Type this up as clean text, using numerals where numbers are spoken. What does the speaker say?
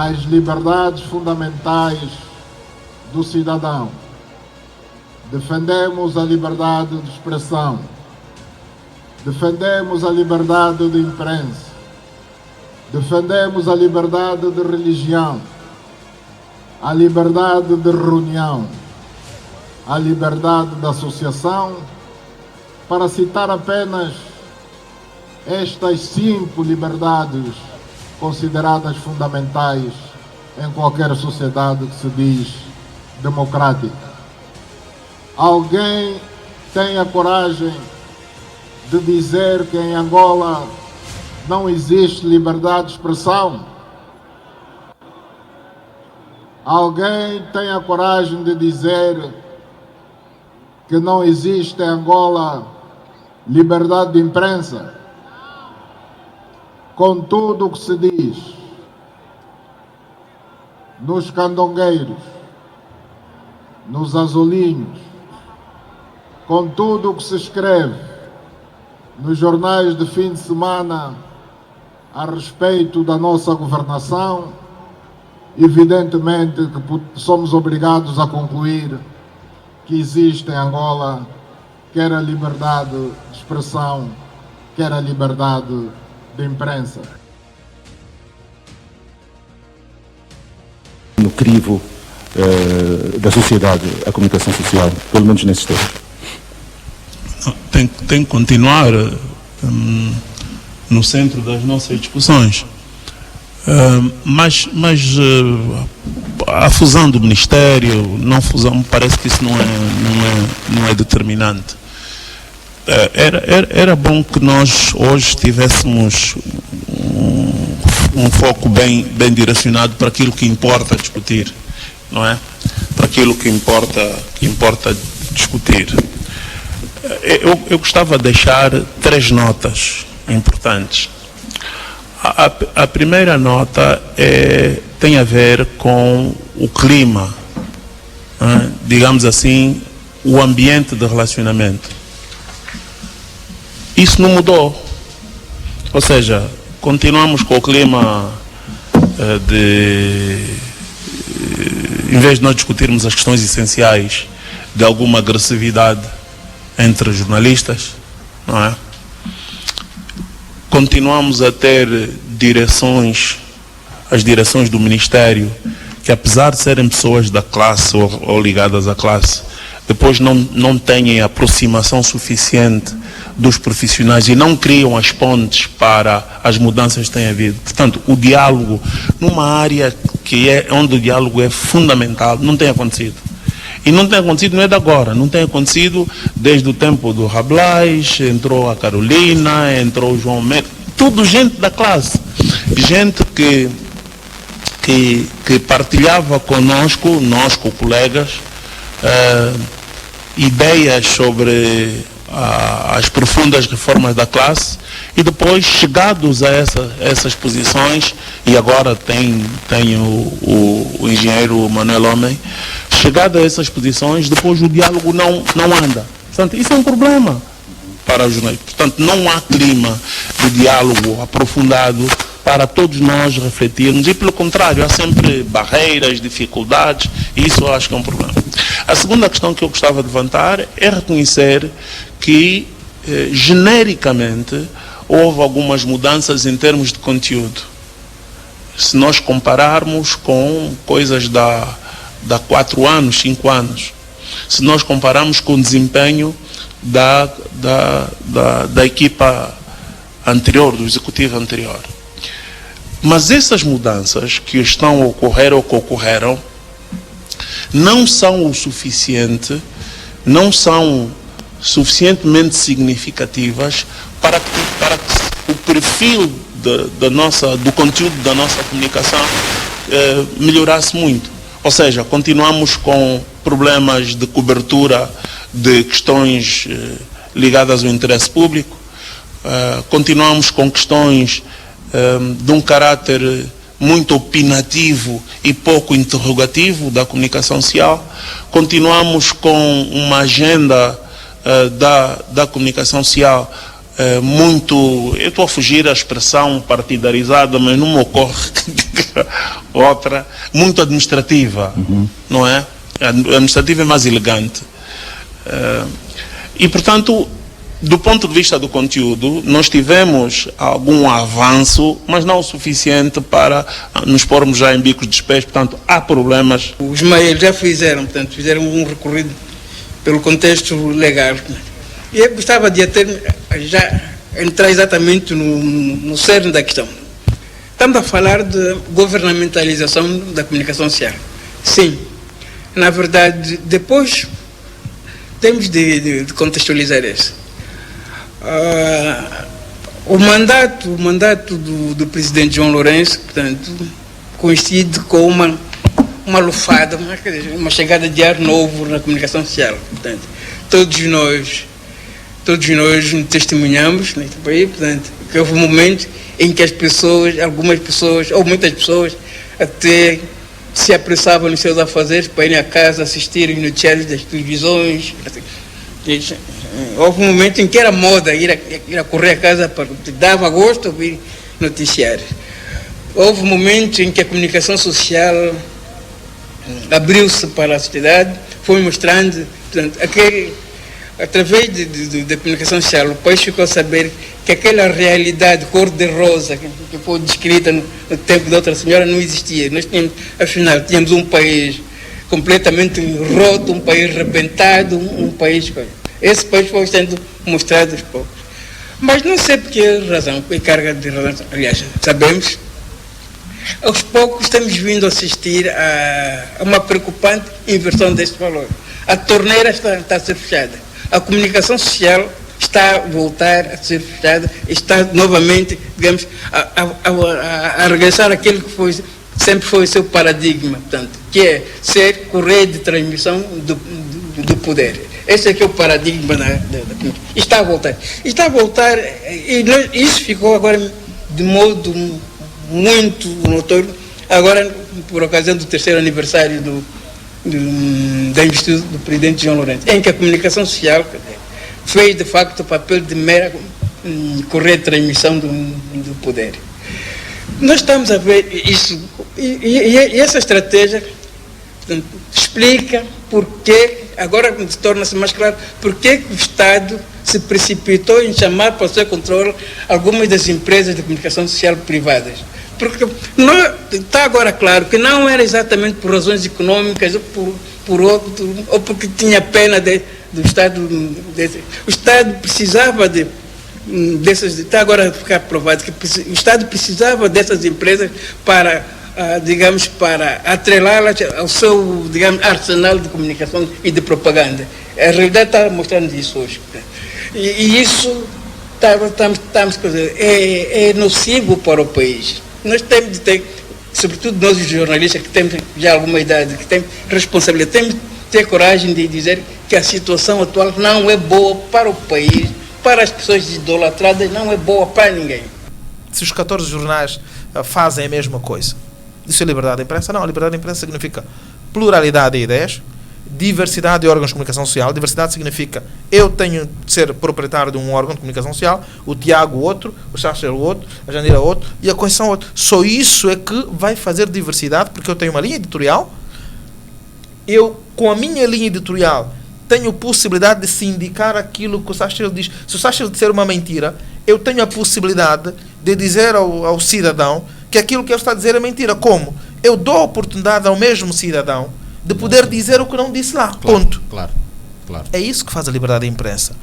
às liberdades fundamentais do cidadão. Defendemos a liberdade de expressão. Defendemos a liberdade de imprensa. Defendemos a liberdade de religião, a liberdade de reunião, a liberdade de associação, para citar apenas estas 5 liberdades consideradas fundamentais em qualquer sociedade que se diz democrática. Alguém tem a coragem de dizer que em Angola não existe liberdade de expressão? Alguém tem a coragem de dizer que não existe em Angola liberdade de imprensa? Com tudo o que se diz nos candongueiros, nos azulinhos, com tudo o que se escreve nos jornais de fim de semana a respeito da nossa governação, evidentemente que somos obrigados a concluir que existe em Angola quer a liberdade de expressão, quer a liberdade de imprensa. No crivo da sociedade, a comunicação social, pelo menos nesses termos. Tem que continuar no centro das nossas discussões. Mas a fusão do Ministério, não fusão, parece que isso não é determinante. Era bom que nós hoje tivéssemos um foco bem direcionado para aquilo que importa discutir, não é? Para aquilo que importa discutir. Eu gostava de deixar 3 notas importantes. A primeira nota tem a ver com o clima, digamos assim, o ambiente de relacionamento. Isso não mudou. Ou seja, continuamos com o clima em vez de nós discutirmos as questões essenciais, de alguma agressividade entre jornalistas, não é? Continuamos a ter as direções do Ministério, que apesar de serem pessoas da classe ou ligadas à classe, depois não têm aproximação suficiente dos profissionais e não criam as pontes para as mudanças que têm havido. Portanto, o diálogo, numa área onde o diálogo é fundamental, não tem acontecido. E não tem acontecido, não é de agora, não tem acontecido desde o tempo do Rabelais, entrou a Carolina, entrou o João Mendes, tudo gente da classe, gente que partilhava conosco, colegas, ideias sobre as profundas reformas da classe, e depois, chegados a essas posições, e agora tem o engenheiro Manuel Homem, chegado a essas posições, depois o diálogo não anda. Portanto, isso é um problema para os jornalistas. Portanto, não há clima de diálogo aprofundado para todos nós refletirmos, e pelo contrário, há sempre barreiras, dificuldades, e isso eu acho que é um problema. A segunda questão que eu gostava de levantar é reconhecer que, genericamente, houve algumas mudanças em termos de conteúdo. Se nós compararmos com coisas da 4 anos, 5 anos, se nós compararmos com o desempenho da equipa anterior, do executivo anterior. Mas essas mudanças que estão a ocorrer ou que ocorreram não são o suficiente, não são suficientemente significativas para que o perfil do conteúdo da nossa comunicação melhorasse muito. Ou seja, continuamos com problemas de cobertura de questões ligadas ao interesse público, continuamos com questões de um caráter muito opinativo e pouco interrogativo da comunicação social, continuamos com uma agenda da comunicação social muito, eu estou a fugir à expressão partidarizada, mas não me ocorre outra, muito administrativa, não é? A administrativa é mais elegante. E, portanto, do ponto de vista do conteúdo, nós tivemos algum avanço, mas não o suficiente para nos pormos já em bicos de pés. Portanto, há problemas. Os meios já fizeram um recorrido pelo contexto legal. E eu gostava de já entrar exatamente no cerne da questão. Estamos a falar de governamentalização da comunicação social. Sim, na verdade, depois temos de contextualizar isso. O mandato do presidente João Lourenço, portanto, coincide com uma lufada, uma chegada de ar novo na comunicação social. Portanto, todos nós testemunhamos neste país, portanto, que houve um momento em que algumas pessoas, ou muitas pessoas, até se apressavam nos seus afazeres para irem a casa assistirem noticiários das televisões. Houve um momento em que era moda ir a correr a casa, dava gosto ouvir noticiários. Houve um momento em que a comunicação social abriu-se para a sociedade, foi mostrando, portanto, através da comunicação social, o país ficou a saber que aquela realidade cor-de-rosa que foi descrita no tempo da outra senhora não existia. Nós tínhamos um país completamente roto, um país rebentado, um país... Esse país foi sendo mostrado aos poucos. Mas não sei por que razão, por carga de razão, aliás, sabemos, aos poucos estamos vindo a assistir a uma preocupante inversão deste valor. A torneira está a ser fechada. A comunicação social está a voltar a ser fechada, está novamente, digamos, a regressar àquilo que sempre foi o seu paradigma, portanto, que é ser correio de transmissão do poder. Esse é que é o paradigma da comunicação. Está a voltar. Está a voltar, e isso ficou agora de modo muito notório, agora por ocasião do 3º aniversário da investidura do presidente João Lourenço, em que a comunicação social fez de facto o papel de mera correia de transmissão do poder. Nós estamos a ver isso, e essa estratégia, portanto, explica porque, agora torna-se mais claro, porque o Estado se precipitou em chamar para o seu controle algumas das empresas de comunicação social privadas. Porque está agora claro que não era exatamente por razões econômicas ou porque tinha pena do Estado. O Estado precisava dessas. Está agora a ficar provado que o Estado precisava dessas empresas para, digamos, para atrelá-las ao seu, digamos, arsenal de comunicação e de propaganda. A realidade está mostrando isso hoje. E isso é nocivo para o país. Nós temos de ter, sobretudo nós os jornalistas que temos já alguma idade, que temos responsabilidade, temos de ter coragem de dizer que a situação atual não é boa para o país, para as pessoas idolatradas, não é boa para ninguém. Se os 14 jornais fazem a mesma coisa, isso é liberdade de imprensa? Não, a liberdade de imprensa significa pluralidade de ideias, diversidade de órgãos de comunicação social. Diversidade significa eu tenho de ser proprietário de um órgão de comunicação social, o Tiago outro, o Chachel outro, a Jandira outro e a Conceição outro. Só isso é que vai fazer diversidade, porque eu tenho uma linha editorial, eu com a minha linha editorial tenho possibilidade de sindicar aquilo que o Chachel diz. Se o Chachel disser uma mentira, eu tenho a possibilidade de dizer ao cidadão que aquilo que ele está a dizer é mentira. Como? Eu dou a oportunidade ao mesmo cidadão de poder dizer o que não disse lá. Ponto. Claro. É isso que faz a liberdade de imprensa.